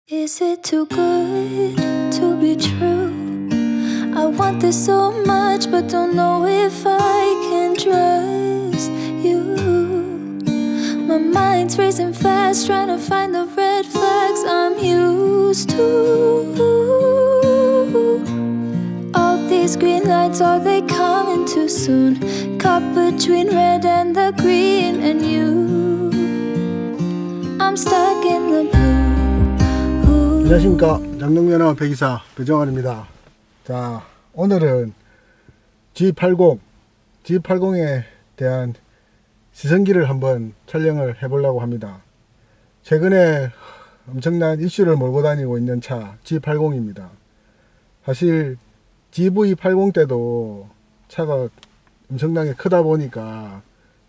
Is it too good to be true? I want this so much, but don't know if I can trust you. My mind's racing fast, trying to find the red flags I'm used to. All these green lights, are they coming too soon? Caught between red and the green and you. I'm stuck in the blue. 안녕하십니까. 장롱면허 배기사 배정환입니다. 자, 오늘은 G80에 대한 시승기를 한번 촬영을 해보려고 합니다. 최근에 엄청난 이슈를 몰고 다니고 있는 차 G80입니다. 사실 GV80 때도 차가 엄청나게 크다 보니까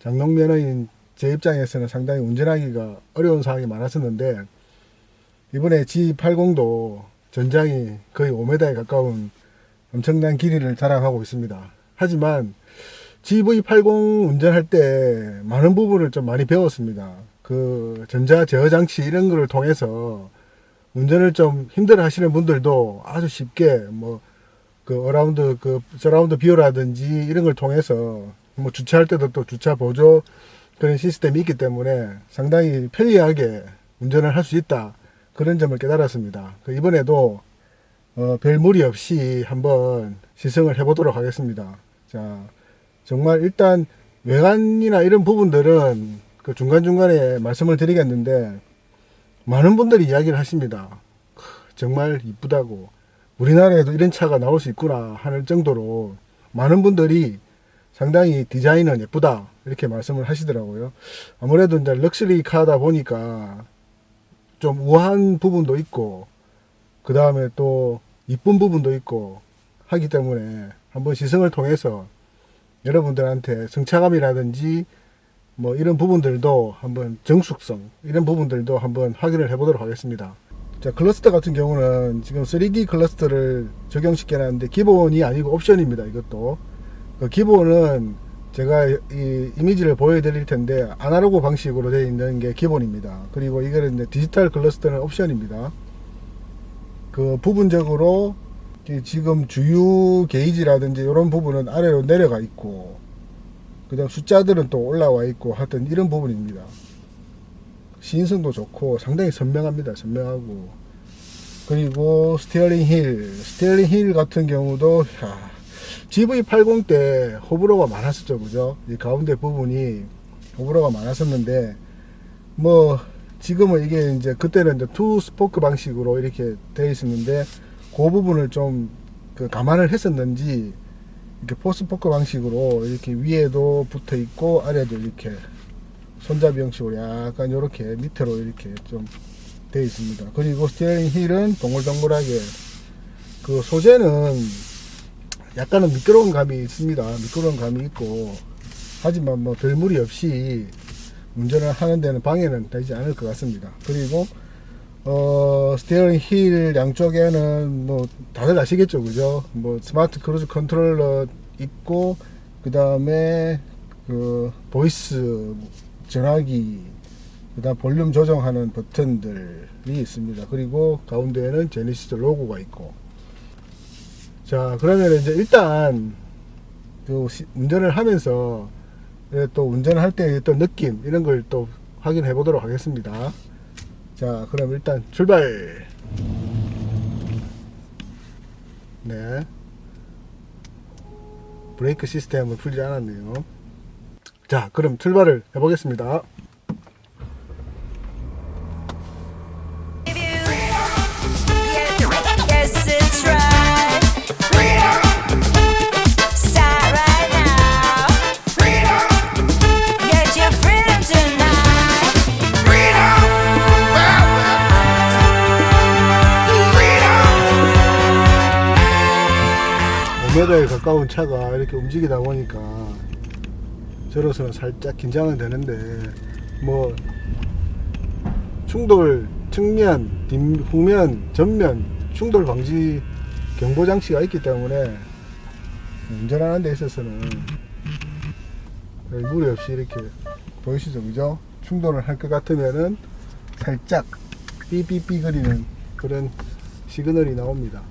장롱면허인 제 입장에서는 상당히 운전하기가 어려운 상황이 많았었는데, 이번에 G80도 전장이 거의 5m에 가까운 엄청난 길이를 자랑하고 있습니다. 하지만 GV80 운전할 때 많은 부분을 좀 많이 배웠습니다. 그 전자 제어 장치 이런 거를 통해서 운전을 좀 힘들어 하시는 분들도 아주 쉽게 서라운드 뷰라든지 이런 걸 통해서 주차할 때도 또 주차 보조 그런 시스템이 있기 때문에 상당히 편리하게 운전을 할 수 있다, 그런 점을 깨달았습니다. 이번에도 별 무리 없이 한번 시승을 해보도록 하겠습니다. 자, 정말 일단 외관이나 이런 부분들은 그 중간중간에 말씀을 드리겠는데, 많은 분들이 이야기를 하십니다. 정말 이쁘다고, 우리나라에도 이런 차가 나올 수 있구나 하는 정도로 많은 분들이 상당히 디자인은 예쁘다 이렇게 말씀을 하시더라고요. 아무래도 이제 럭셔리 카다 보니까 좀 우아한 부분도 있고, 그 다음에 또 이쁜 부분도 있고 하기 때문에 한번 시승을 통해서 여러분들한테 승차감이라든지 이런 부분들도 한번 정숙성 이런 부분들도 한번 확인을 해보도록 하겠습니다. 자, 클러스터 같은 경우는 지금 3D 클러스터를 적용시켜 놨는데 기본이 아니고 옵션입니다. 이것도 그 기본은 제가 이 이미지를 보여드릴 텐데 아날로그 방식으로 되어 있는 게 기본입니다. 그리고 이거는 이제 디지털 클러스터는 옵션입니다. 그 부분적으로 지금 주유 게이지라든지 이런 부분은 아래로 내려가 있고, 그 다음 숫자들은 또 올라와 있고 하여튼 이런 부분입니다. 시인성도 좋고 상당히 선명합니다. 선명하고, 그리고 스티어링 휠 같은 경우도 GV80 때 호불호가 많았었죠, 그죠? 이 가운데 부분이 호불호가 많았었는데, 지금은 이게 이제 그때는 이제 투 스포크 방식으로 이렇게 되어 있었는데, 그 부분을 좀 감안을 했었는지 이렇게 포 스포크 방식으로 이렇게 위에도 붙어 있고 아래도 이렇게 손잡이 형식으로 약간 이렇게 밑으로 이렇게 좀 되어 있습니다. 그리고 스티어링 휠은 동글동글하게, 그 소재는 약간은 미끄러운 감이 있습니다. 미끄러운 감이 있고, 하지만 별 무리 없이 운전을 하는 데는 방해는 되지 않을 것 같습니다. 그리고 스티어링 휠 양쪽에는 다들 아시겠죠, 그죠? 스마트 크루즈 컨트롤러 있고, 그 다음에 그 보이스 전화기, 그 다음 볼륨 조정하는 버튼들이 있습니다. 그리고 가운데에는 제네시스 로고가 있고. 자, 그러면 이제 일단 운전을 하면서 또 운전할 때 또 느낌 이런 걸 또 확인해 보도록 하겠습니다. 자, 그럼 일단 출발. 네, 브레이크 시스템을 풀지 않았네요. 자, 그럼 출발을 해 보겠습니다. 에 가까운 차가 이렇게 움직이다 보니까 저로서는 살짝 긴장은 되는데, 충돌 측면, 후면, 전면 충돌 방지 경보 장치가 있기 때문에 운전하는 데 있어서는 무리 없이 이렇게 보이시죠, 그죠? 충돌을 할 것 같으면은 살짝 삐삐삐 거리는 그런 시그널이 나옵니다.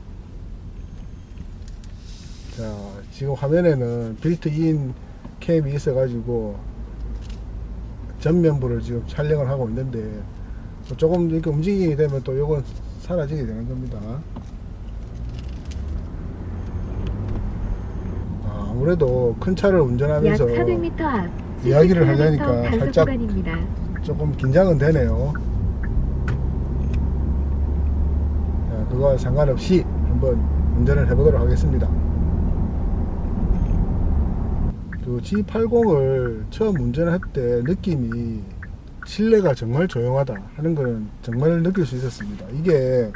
자, 지금 화면에는 빌트인 캠이 있어 가지고 전면부를 지금 촬영을 하고 있는데 조금 이렇게 움직이게 되면 또 요건 사라지게 되는 겁니다. 아무래도 큰 차를 운전하면서 약 400m 앞 이야기를 하려니까 단속 살짝 구간입니다. 조금 긴장은 되네요. 자, 그거와 상관없이 한번 운전을 해보도록 하겠습니다. 그 G80을 처음 운전할 때 느낌이 실내가 정말 조용하다 하는 거는 정말 느낄 수 있었습니다. 이게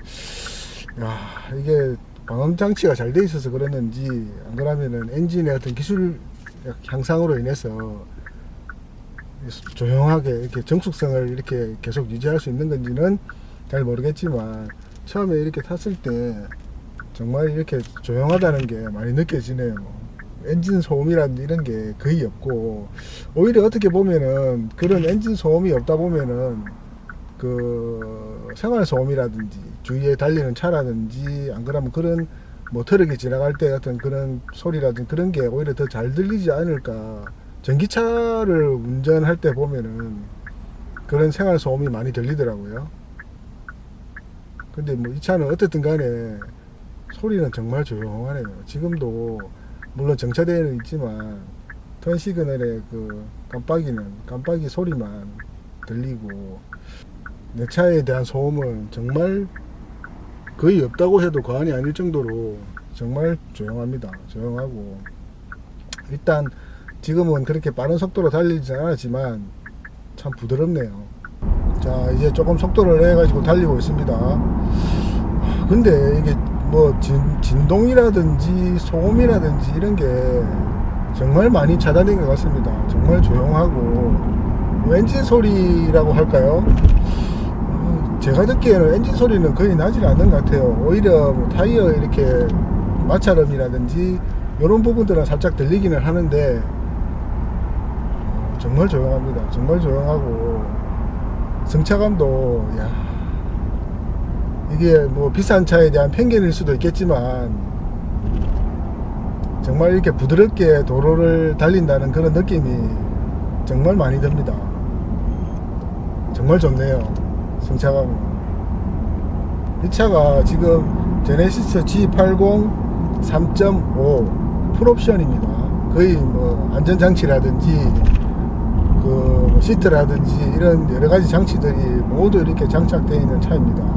방음 장치가 잘 돼 있어서 그랬는지 안 그러면은 엔진의 어떤 기술 향상으로 인해서 조용하게 이렇게 정숙성을 이렇게 계속 유지할 수 있는 건지는 잘 모르겠지만 처음에 이렇게 탔을 때 정말 이렇게 조용하다는 게 많이 느껴지네요. 엔진 소음이라든지 이런 게 거의 없고, 오히려 어떻게 보면은 그런 엔진 소음이 없다 보면은 그 생활 소음이라든지 주위에 달리는 차라든지 안 그러면 그런 뭐 트럭이 지나갈 때 같은 그런 소리라든지 그런 게 오히려 더 잘 들리지 않을까. 전기차를 운전할 때 보면은 그런 생활 소음이 많이 들리더라고요. 근데 뭐 이 차는 어쨌든 간에 소리는 정말 조용하네요. 지금도 물론 정차되어는 있지만 턴 시그널의 그 깜빡이 소리만 들리고, 내 차에 대한 소음은 정말 거의 없다고 해도 과언이 아닐 정도로 정말 조용합니다. 조용하고, 일단 지금은 그렇게 빠른 속도로 달리지 않았지만 참 부드럽네요. 자, 이제 조금 속도를 내 가지고 달리고 있습니다. 근데 이게 뭐 진동이라든지 소음이라든지 이런 게 정말 많이 차단된 것 같습니다. 정말 조용하고, 엔진 소리라고 할까요? 제가 듣기에는 엔진 소리는 거의 나질 않는 것 같아요. 오히려 뭐 타이어 이렇게 마찰음이라든지 이런 부분들은 살짝 들리기는 하는데 정말 조용합니다. 정말 조용하고, 승차감도 이게 뭐 비싼 차에 대한 편견일 수도 있겠지만 정말 이렇게 부드럽게 도로를 달린다는 그런 느낌이 정말 많이 듭니다. 정말 좋네요. 승차감은. 이 차가 지금 제네시스 G80 3.5 풀옵션입니다. 거의 뭐 안전장치라든지 그 시트라든지 이런 여러가지 장치들이 모두 이렇게 장착되어 있는 차입니다.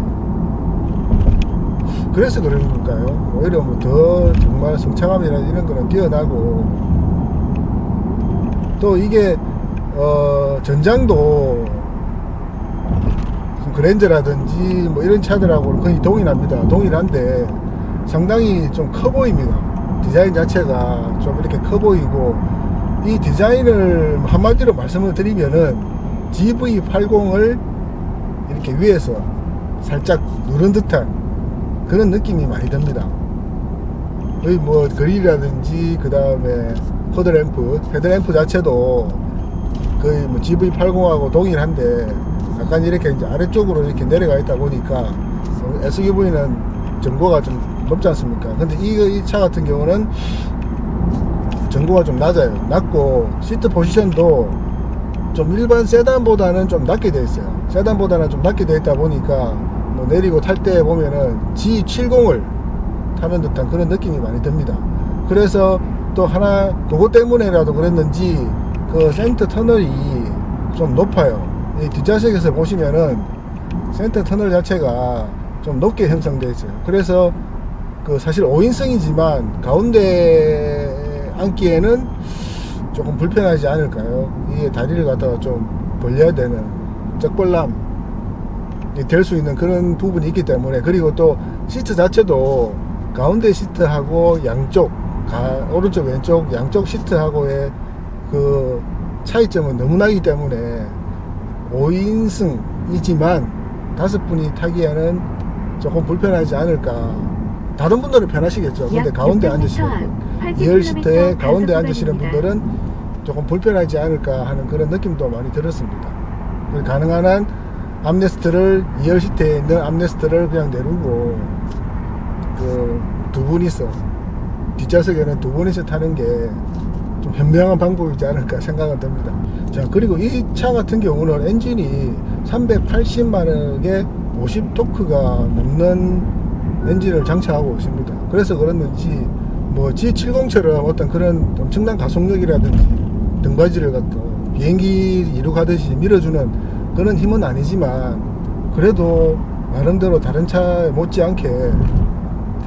그래서 그런 걸까요? 오히려 뭐 더 정말 승차감이나 이런 거는 뛰어나고, 또 이게 전장도 그랜저라든지 뭐 이런 차들하고는 거의 동일한데 상당히 좀 커 보입니다. 디자인 자체가 좀 이렇게 커 보이고, 이 디자인을 한마디로 말씀을 드리면은 GV80을 이렇게 위에서 살짝 누른 듯한 그런 느낌이 많이 듭니다. 거의 뭐 그릴이라든지 그 다음에 헤드램프 자체도 거의 뭐 GV80하고 동일한데 약간 이렇게 이제 아래쪽으로 이렇게 내려가 있다 보니까 SUV는 전고가 좀 높지 않습니까? 근데 이 차 같은 경우는 전고가 좀 낮고 시트 포지션도 좀 일반 세단보다는 좀 낮게 되어 있어요. 세단보다는 좀 낮게 되어 있다 보니까 뭐 내리고 탈 때 보면은 G70을 타는 듯한 그런 느낌이 많이 듭니다. 그래서 또 하나 그것 때문에라도 그랬는지 그 센터 터널이 좀 높아요. 이 뒷좌석에서 보시면은 센터 터널 자체가 좀 높게 형성되어 있어요. 그래서 그 사실 5인승이지만 가운데 앉기에는 조금 불편하지 않을까요? 이게 다리를 갖다가 좀 벌려야 되는 쩍벌남 될 수 있는 그런 부분이 있기 때문에, 그리고 또 시트 자체도 가운데 시트하고 양쪽 오른쪽 왼쪽 양쪽 시트하고의 그 차이점은 너무나기 때문에 5인승이지만 5분이 타기에는 조금 불편하지 않을까. 다른 분들은 편하시겠죠. 근데 가운데 앉으시는 분, 2열 시트에 가운데 앉으시는 분들은 조금 불편하지 않을까 하는 그런 느낌도 많이 들었습니다. 가능한 한 암레스트를 2열 시트에 있는 암레스트를 그냥 내리고 그 두 분이서 뒷좌석에는 두 분이서 타는 게 좀 현명한 방법이지 않을까 생각은 듭니다. 자, 그리고 이 차 같은 경우는 엔진이 380마력의 50토크가 넘는 엔진을 장착하고 있습니다. 그래서 그랬는지 뭐 G70처럼 어떤 그런 엄청난 가속력이라든지 등받이를 갖다 비행기 이륙하듯이 밀어주는 그런 힘은 아니지만 그래도 나름대로 다른 차에 못지않게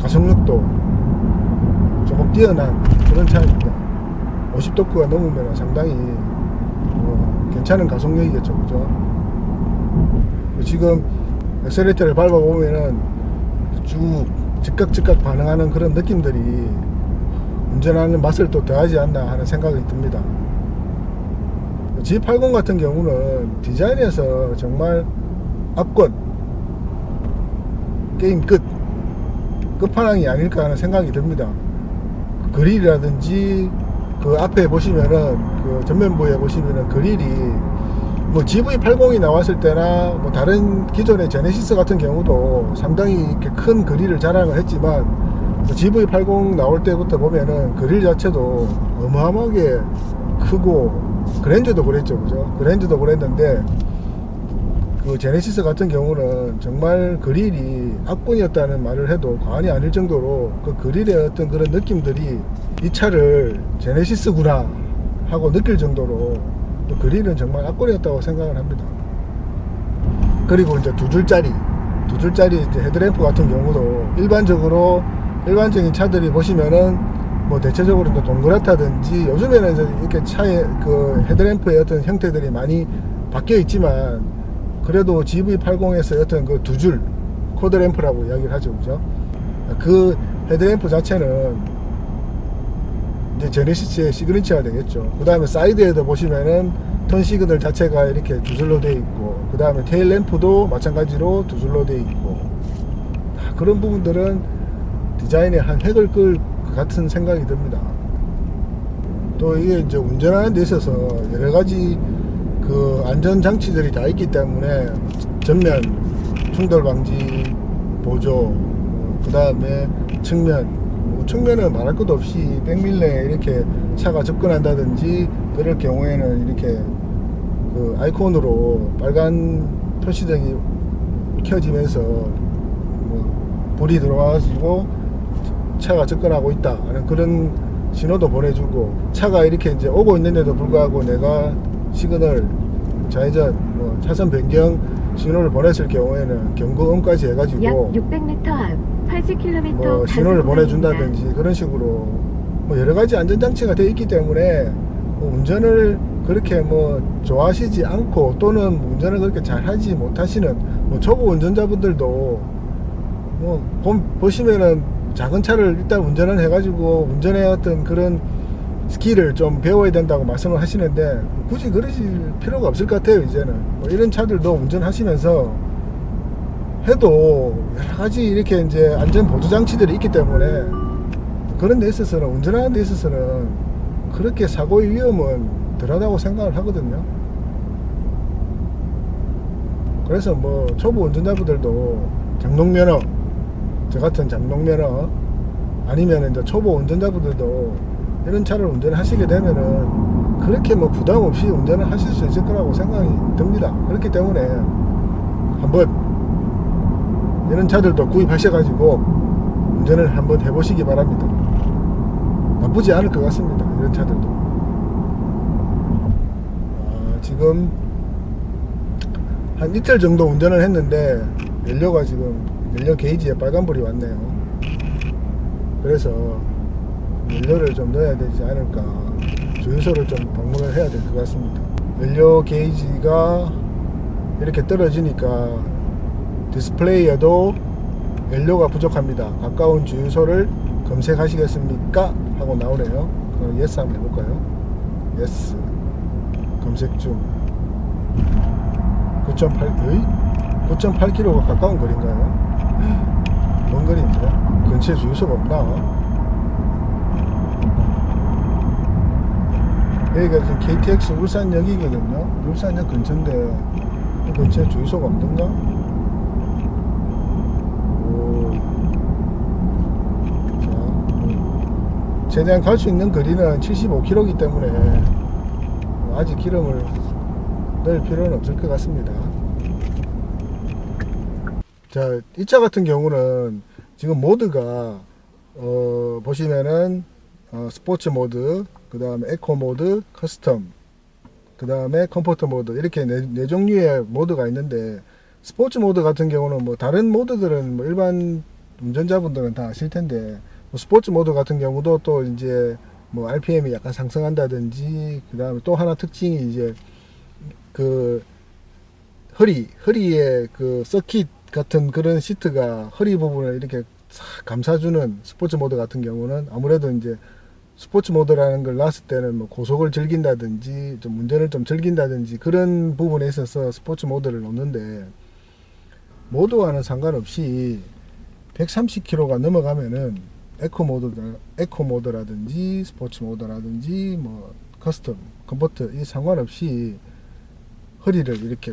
가속력도 조금 뛰어난 그런 차입니다. 50토크가 넘으면 상당히 괜찮은 가속력이겠죠, 그죠? 지금 엑셀레이터를 밟아보면은 쭉 즉각 반응하는 그런 느낌들이 운전하는 맛을 또 더하지 않나 하는 생각이 듭니다. G80 같은 경우는 디자인에서 정말 압권, 게임 끝판왕이 아닐까 하는 생각이 듭니다. 그릴이라든지 그 앞에 보시면은 그 전면부에 보시면은 그릴이 뭐 GV80이 나왔을 때나 뭐 다른 기존의 제네시스 같은 경우도 상당히 이렇게 큰 그릴을 자랑을 했지만 GV80 나올 때부터 보면은 그릴 자체도 어마어마하게 크고 그랜저도 그랬죠, 그죠? 그랜저도 그랬는데 그 제네시스 같은 경우는 정말 그릴이 압권이었다는 말을 해도 과언이 아닐 정도로 그 그릴의 어떤 그런 느낌들이 이 차를 제네시스구나 하고 느낄 정도로 그릴은 정말 압권이었다고 생각을 합니다. 그리고 이제 두 줄짜리 이제 헤드램프 같은 경우도 일반적인 차들이 보시면은 뭐 대체적으로 이제 동그랗다든지 요즘에는 이제 이렇게 차의 그 헤드램프의 어떤 형태들이 많이 바뀌어 있지만 그래도 GV80에서 어떤 그 두 줄 코드램프라고 이야기를 하죠, 그죠? 그 헤드램프 자체는 이제 제네시스의 시그니처가 되겠죠. 그 다음에 사이드에도 보시면은 턴 시그널 자체가 이렇게 두 줄로 되어 있고, 그 다음에 테일 램프도 마찬가지로 두 줄로 되어 있고, 그런 부분들은 디자인에 한 획을 끌 것 같은 생각이 듭니다. 또 이게 이제 운전하는 데 있어서 여러 가지 그 안전 장치들이 다 있기 때문에 전면 충돌 방지 보조, 그 다음에 측면은 말할 것도 없이 백밀러에 이렇게 차가 접근한다든지 그럴 경우에는 이렇게 그 아이콘으로 빨간 표시등이 켜지면서 뭐 불이 들어와가지고 차가 접근하고 있다 하는 그런 신호도 보내주고, 차가 이렇게 이제 오고 있는데도 불구하고 내가 시그널, 좌회전, 뭐 차선 변경 신호를 보냈을 경우에는 경고음까지 해가지고 약 600m 앞 80km 뭐 신호를 보내준다든지 그런 식으로 뭐 여러 가지 안전장치가 되어 있기 때문에 뭐 운전을 그렇게 뭐 좋아하시지 않고 또는 운전을 그렇게 잘하지 못하시는 뭐 초보 운전자분들도 뭐 보시면은 작은 차를 일단 운전을 해가지고 운전의 어떤 그런 스킬을 좀 배워야 된다고 말씀을 하시는데 굳이 그러실 필요가 없을 것 같아요. 이제는 뭐 이런 차들도 운전하시면서 해도 여러 가지 이렇게 이제 안전 보조 장치들이 있기 때문에 그런 데 있어서는, 운전하는 데 있어서는 그렇게 사고의 위험은 덜하다고 생각을 하거든요. 그래서 뭐 초보 운전자분들도 장롱면허, 저 같은 장롱면허 아니면 이제 초보 운전자분들도 이런 차를 운전하시게 되면은 그렇게 뭐 부담 없이 운전을 하실 수 있을 거라고 생각이 듭니다. 그렇기 때문에 한번 이런 차들도 구입하셔가지고 운전을 한번 해보시기 바랍니다. 나쁘지 않을 것 같습니다. 이런 차들도. 지금 한 이틀 정도 운전을 했는데 연료 게이지에 빨간불이 왔네요. 그래서 연료를 좀 넣어야 되지 않을까, 주유소를 좀 방문을 해야 될 것 같습니다. 연료 게이지가 이렇게 떨어지니까 디스플레이에도 연료가 부족합니다. 가까운 주유소를 검색하시겠습니까? 하고 나오네요. 그럼 예스 한번 해볼까요? 예스. 검색 중. 9.8km가 가까운 거리인가요? 먼 거리인데 근처에 주유소가 없나? 여기가 지금 KTX 울산역이거든요. 울산역 근처인데 이 근처에 주유소가 없는가? 오. 자, 최대한 갈 수 있는 거리는 75km이기 때문에 아직 기름을 넣을 필요는 없을 것 같습니다. 자, 이 차 같은 경우는 지금 모드가 보시면은 스포츠 모드, 그 다음에 에코 모드, 커스텀, 그 다음에 컴포트 모드, 이렇게 네 종류의 모드가 있는데, 스포츠 모드 같은 경우는 뭐 다른 모드들은 뭐 일반 운전자분들은 다 아실 텐데, 뭐 스포츠 모드 같은 경우도 또 이제 뭐 RPM이 약간 상승한다든지, 그 다음에 또 하나 특징이 이제 그 허리에 그 서킷 같은 그런 시트가 허리 부분을 이렇게 싹 감싸주는 스포츠 모드 같은 경우는 아무래도 이제 스포츠 모드라는 걸 놨을 때는 뭐 고속을 즐긴다든지 좀 운전을 좀 즐긴다든지 그런 부분에 있어서 스포츠 모드를 놓는데, 모드와는 상관없이 130km가 넘어가면은 에코 모드라든지 스포츠 모드라든지 뭐 커스텀, 컴포트 이 상관없이 허리를 이렇게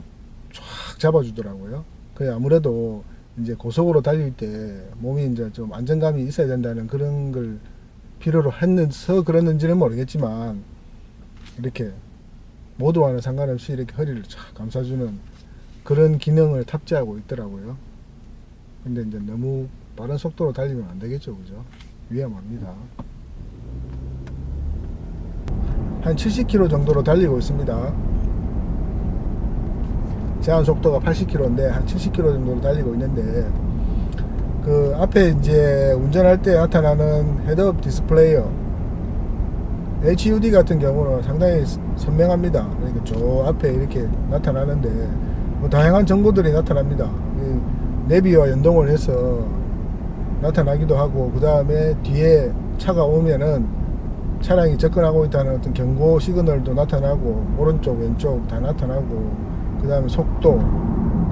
쫙 잡아주더라고요. 그래 아무래도 이제 고속으로 달릴 때 몸이 이제 좀 안정감이 있어야 된다는 그런 걸 필요로 했는서 그랬는지는 모르겠지만, 이렇게 모두와는 상관없이 이렇게 허리를 쫙 감싸주는 그런 기능을 탑재하고 있더라고요. 근데 이제 너무 빠른 속도로 달리면 안 되겠죠, 그죠? 위험합니다. 한 70km 정도로 달리고 있습니다. 제한 속도가 80km인데 한 70km 정도로 달리고 있는데, 그 앞에 이제 운전할 때 나타나는 헤드업 디스플레이어 HUD 같은 경우는 상당히 선명합니다. 그러니까 저 앞에 이렇게 나타나는데 뭐 다양한 정보들이 나타납니다. 내비와 연동을 해서 나타나기도 하고, 그 다음에 뒤에 차가 오면은 차량이 접근하고 있다는 어떤 경고 시그널도 나타나고, 오른쪽 왼쪽 다 나타나고, 그 다음에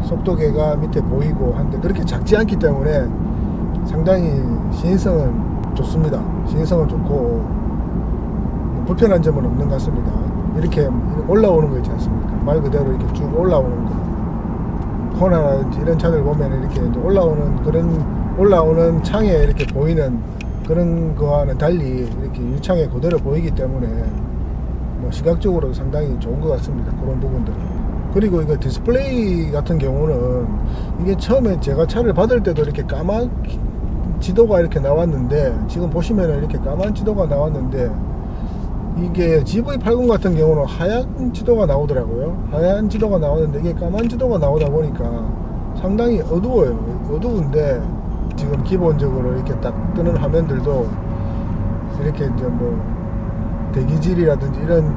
속도계가 밑에 보이고 한데, 그렇게 작지 않기 때문에 상당히 시인성은 좋습니다. 시인성은 좋고 불편한 점은 없는 것 같습니다. 이렇게 올라오는 거 있지 않습니까? 말 그대로 이렇게 쭉 올라오는 거, 코나라든지 이런 차들 보면 이렇게 올라오는 창에 이렇게 보이는 그런 거와는 달리 이렇게 유창에 그대로 보이기 때문에 뭐 시각적으로도 상당히 좋은 것 같습니다. 그런 부분들은. 그리고 이거 디스플레이 같은 경우는 이게 처음에 제가 차를 받을 때도 이렇게 까만 지도가 이렇게 나왔는데, 지금 보시면은 이렇게 까만 지도가 나왔는데, 이게 GV80 같은 경우는 하얀 지도가 나오더라고요. 하얀 지도가 나오는데 이게 까만 지도가 나오다 보니까 상당히 어두워요. 어두운데 지금 기본적으로 이렇게 딱 뜨는 화면들도 이렇게 이제 뭐 대기질이라든지 이런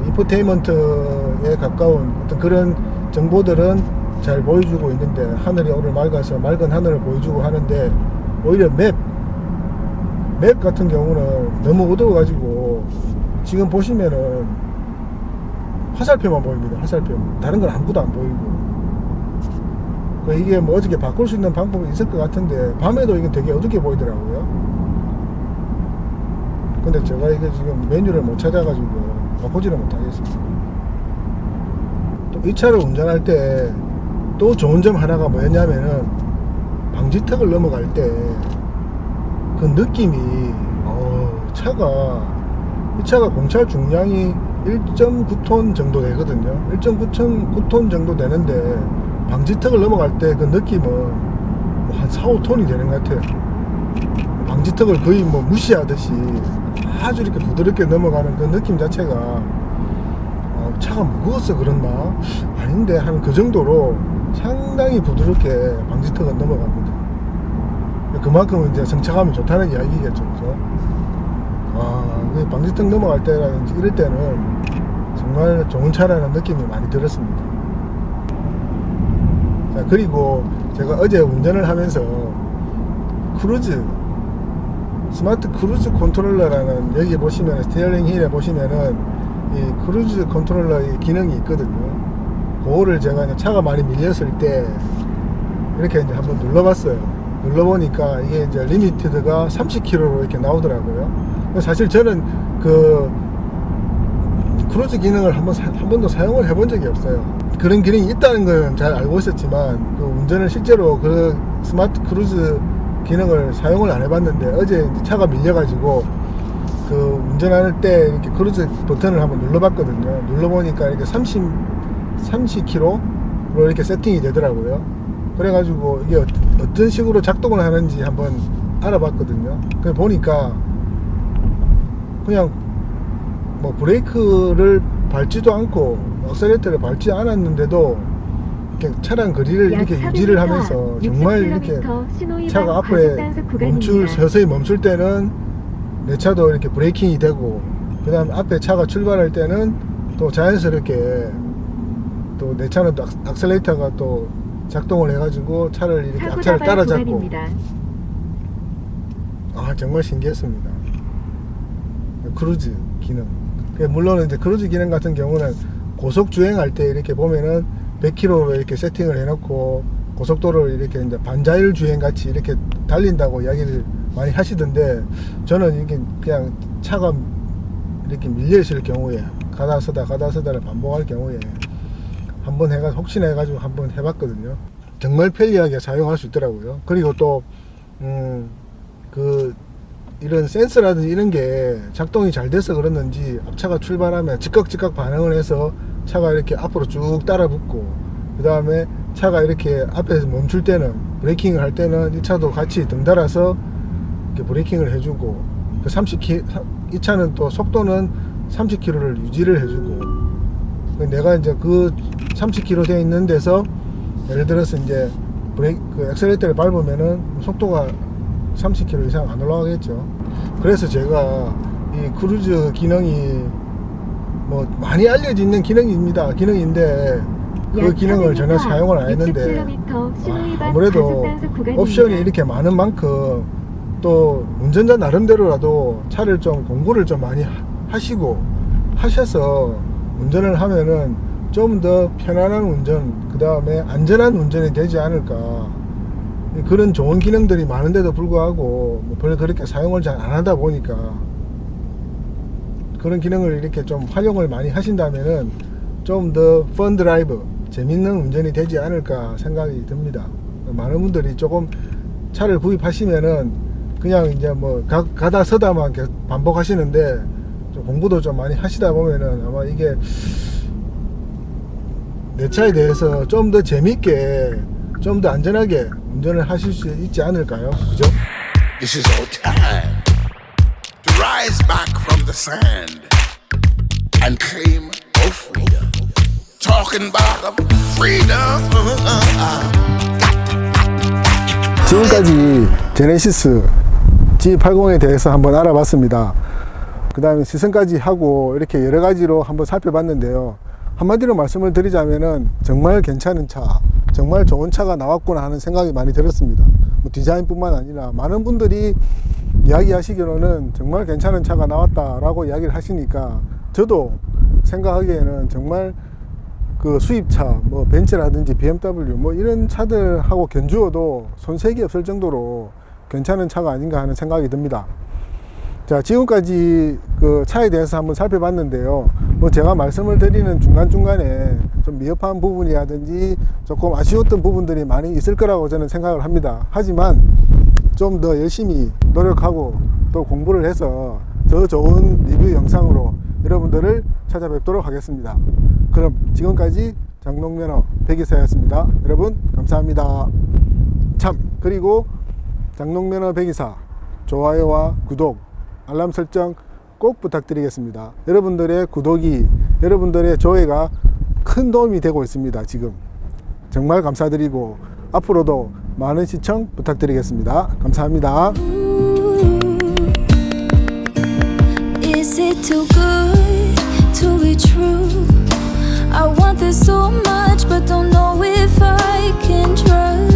인포테인먼트에 가까운 어떤 그런 정보들은 잘 보여주고 있는데, 하늘이 오늘 맑아서 맑은 하늘을 보여주고 하는데, 오히려 맵 같은 경우는 너무 어두워 가지고 지금 보시면은 화살표만 보입니다. 화살표만. 다른 건 아무것도 안 보이고. 이게 뭐 어떻게 바꿀 수 있는 방법이 있을 것 같은데, 밤에도 이게 되게 어둡게 보이더라고요. 근데 제가 이게 지금 메뉴를 못 찾아가지고 바꾸지는 못하겠습니다. 또 이 차를 운전할 때 또 좋은 점 하나가 뭐였냐면은, 방지턱을 넘어갈 때 그 느낌이 이 차가 공차 중량이 1.9톤 정도 되거든요. 1.9톤 정도 되는데 방지턱을 넘어갈 때 그 느낌은 뭐 한 4, 5톤이 되는 것 같아요. 방지턱을 거의 뭐 무시하듯이 아주 이렇게 부드럽게 넘어가는 그 느낌 자체가 차가 무거워서 그렇나? 아닌데 한 그 정도로 상당히 부드럽게 방지턱은 넘어갑니다. 그만큼 이제 승차감이 좋다는 이야기겠죠, 그죠? 방지턱 넘어갈 때라든지 이럴 때는 정말 좋은 차라는 느낌이 많이 들었습니다. 자, 그리고 제가 어제 운전을 하면서 스마트 크루즈 컨트롤러라는, 여기 보시면 스티어링 휠에 보시면은 이 크루즈 컨트롤러의 기능이 있거든요. 그거를 제가 이제 차가 많이 밀렸을 때 이렇게 이제 한번 눌러봤어요. 눌러보니까 이게 이제 리미티드가 30km로 이렇게 나오더라고요. 사실 저는 그 크루즈 기능을 한 번도 사용을 해본 적이 없어요. 그런 기능이 있다는 건 잘 알고 있었지만 그 운전을 실제로 그 스마트 크루즈 기능을 사용을 안 해봤는데 어제 차가 밀려가지고 그 운전할 때 이렇게 크루즈 버튼을 한번 눌러봤거든요. 눌러보니까 이렇게 30km로 이렇게 세팅이 되더라고요. 그래가지고 이게 어떤 식으로 작동을 하는지 한번 알아봤거든요. 그래 보니까 그냥 뭐 브레이크를 밟지도 않고 액셀레이터를 밟지 않았는데도 이렇게 차량 거리를 이렇게 유지를 하면서 정말 이렇게 차가 앞에 서서히 멈출 때는 내 차도 이렇게 브레이킹이 되고, 그 다음 앞에 차가 출발할 때는 또 자연스럽게 또 내 차는 또 액셀레이터가 또 작동을 해가지고 차를 이렇게 앞차를 따라잡고. 아, 정말 신기했습니다. 크루즈 기능. 물론 이제 크루즈 기능 같은 경우는 고속 주행할 때 이렇게 보면은 100km로 이렇게 세팅을 해놓고 고속도로를 이렇게 이제 반자율 주행 같이 이렇게 달린다고 이야기를 많이 하시던데, 저는 이게 그냥 차가 이렇게 밀려 있을 경우에 가다 서다를 반복할 경우에 한번 혹시나 해가지고 한번 해봤거든요. 정말 편리하게 사용할 수 있더라고요. 그리고 또 이런 센서라든지 이런 게 작동이 잘 돼서 그랬는지 앞차가 출발하면 즉각 반응을 해서 차가 이렇게 앞으로 쭉 따라 붙고, 그 다음에 차가 이렇게 앞에서 멈출 때는 브레이킹을 할 때는 이 차도 같이 등달아서 이렇게 브레이킹을 해주고, 이 차는 또 속도는 30km를 유지를 해주고, 내가 이제 그 30km 되어 있는 데서 예를 들어서 이제 액셀레이터를 밟으면은 속도가 30km 이상 안 올라가겠죠. 그래서 제가 이 크루즈 기능이 뭐 많이 알려져 있는 기능인데 그 기능을 전혀 사용을 안 했는데, 아무래도 옵션이 이렇게 많은 만큼 또 운전자 나름대로라도 차를 좀 공부를 좀 많이 하셔서 운전을 하면은 좀 더 편안한 운전, 그 다음에 안전한 운전이 되지 않을까. 그런 좋은 기능들이 많은데도 불구하고 뭐 별로 그렇게 사용을 잘 안 하다 보니까, 그런 기능을 이렇게 좀 활용을 많이 하신다면은 좀 더 펀 드라이브, 재밌는 운전이 되지 않을까 생각이 듭니다. 많은 분들이 조금 차를 구입하시면은 그냥 이제 뭐 가다 서다만 반복하시는데, 좀 공부도 좀 많이 하시다 보면은 아마 이게 내 차에 대해서 좀 더 재밌게, 좀 더 안전하게 운전을 하실 수 있지 않을까요? 그죠? This is our time to rise back from the sand and claim our freedom. Talking about freedom. 지금까지 제네시스 G80에 대해서 한번 알아봤습니다. 그 다음에 시승까지 하고 이렇게 여러 가지로 한번 살펴봤는데요. 한마디로 말씀을 드리자면은 정말 괜찮은 차, 정말 좋은 차가 나왔구나 하는 생각이 많이 들었습니다. 뭐 디자인뿐만 아니라 많은 분들이 이야기하시기로는 정말 괜찮은 차가 나왔다라고 이야기를 하시니까, 저도 생각하기에는 정말 그 수입차, 뭐 벤츠라든지 BMW 뭐 이런 차들하고 견주어도 손색이 없을 정도로 괜찮은 차가 아닌가 하는 생각이 듭니다. 자, 지금까지 그 차에 대해서 한번 살펴봤는데요. 뭐 제가 말씀을 드리는 중간중간에 좀 미흡한 부분이라든지 조금 아쉬웠던 부분들이 많이 있을 거라고 저는 생각을 합니다. 하지만 좀 더 열심히 노력하고 또 공부를 해서 더 좋은 리뷰 영상으로 여러분들을 찾아뵙도록 하겠습니다. 그럼 지금까지 장롱면허 백이사였습니다. 여러분 감사합니다. 참, 그리고 장롱면허 백이사 좋아요와 구독, 알람 설정 꼭 부탁드리겠습니다. 여러분들의 구독이, 여러분들의 조회가 큰 도움이 되고 있습니다. 지금 정말 감사드리고 앞으로도 많은 시청 부탁드리겠습니다. 감사합니다. Is it too good to be true? I want this so much but don't know if I can trust